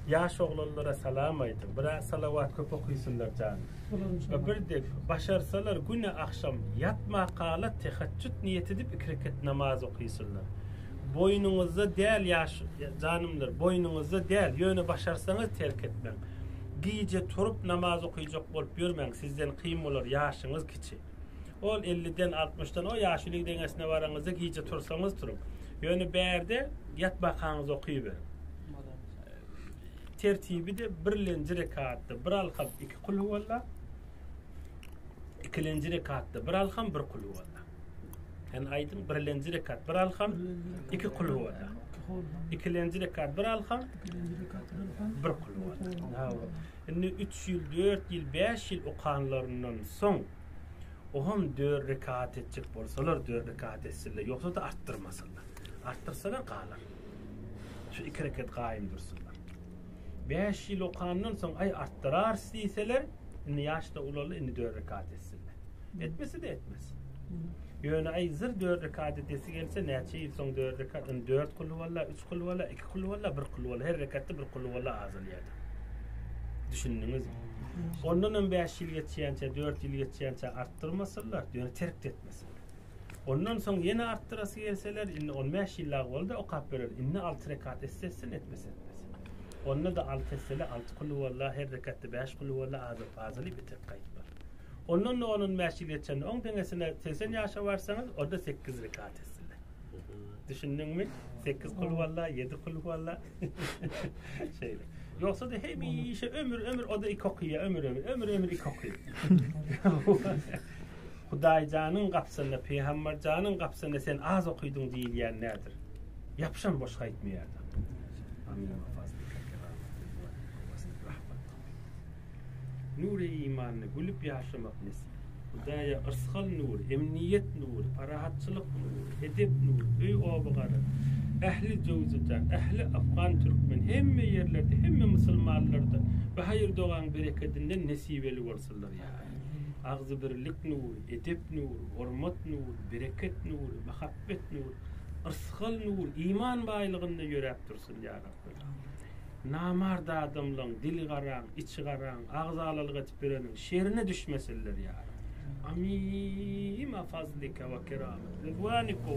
yaş oğlanlara salam aytın. Bir salavat köp okuysunlar canım. Bir de başarsalar güne akşam yatma kala teheccüd niyet edip 2 rekat namaz okuysunlar. Boynunuzda değil yaş canımlar, boynunuzda değil. Yönü başarsanız terk etmem. Gece turup namaz okuyacak bolup yürmeng. Sizden kıyım olur, yaşınız kiçi. Ol 50'den 60'dan o yaşlılık dengesine varanızda gece tursanız turun. Yönü berde yatmakanız okuyuverin. Tertibi de birinci rekatta bir alham 2 kul huvallah. İkinci rekatta bir alham 1 kul huvallah. Yani aydın birinci rekat bir alham 2 kul huvallah. İkinci rekat bir alham 1 kul huvallah. Yani 3 yıl, 4 yıl, 5 yıl okanlarından son ohum 4 rekat edecek bolsalar 4 rekat etsinler. Yoksa da arttırmasınlar. Arttırsalar kalır. Şu 2 rekat kaim dursunlar. 5 yıl okandan son ay arttırar isteyseler inni yaşta ulalı inni 4 rekat etsinler. Etmesi de etmez. Yönü ay zır 4 rekat etesi gelse neçe yıl son 4 rekat 4 kulu valla 3 kulu valla 2 kulu valla 1 kulu valla her rekatta 1 kulu valla azal yerde. Düşündünüz mü? Ondan 5 yıl geçiyençe 4 yıl geçiyençe arttırmasınlar yönü terk etmesinler. Ondan sonra yine arttırası gelseler inni 15 yıllar oldu o kap verir inni 6 rekat etsin etmesin. Onunla da 6 esele 6 kulu valla her rekatta 5 kulu valla azali bir tek kayıt var. Onunla onun meşgul geçen 10 denesine 80 yaşa varsanız o da 8 rekat etsinler. Düşündün mü? 8 kulu valla 7 kulu valla şeyle. Yoksa da hem işe ömür o da 2 okuyor ömür 2 okuyor. Huday canın kapsında peygamber canın kapsında sen az okuydun değil yani nedir? Yapışan boş kayıtmıyor. Amin. Nur-i imanını gülüp yaşamak nesip. Hudaya ırsal nur, emniyet nur, parahatçılık nur, edep nur, öy oğuğarı, ehli cevzucan, ehli Afgan Türkmen, hemme yerlerde, hemme Müslümanlarda ve hayır doğan bereketinden nesibeli olsunlar ya. Ağzı birlik nur, edep nur, hormat nur, bereket nur, muhabbet nur, ırsal nur, iman baylığında yörep dursun ya Rabbi. Namarda adamlan, dili qaran, içi qaran, ağzalıqı tipirenin şerine düşmesinler ya. Amin. Ma fazlika ve keramet. Rıdvanik ve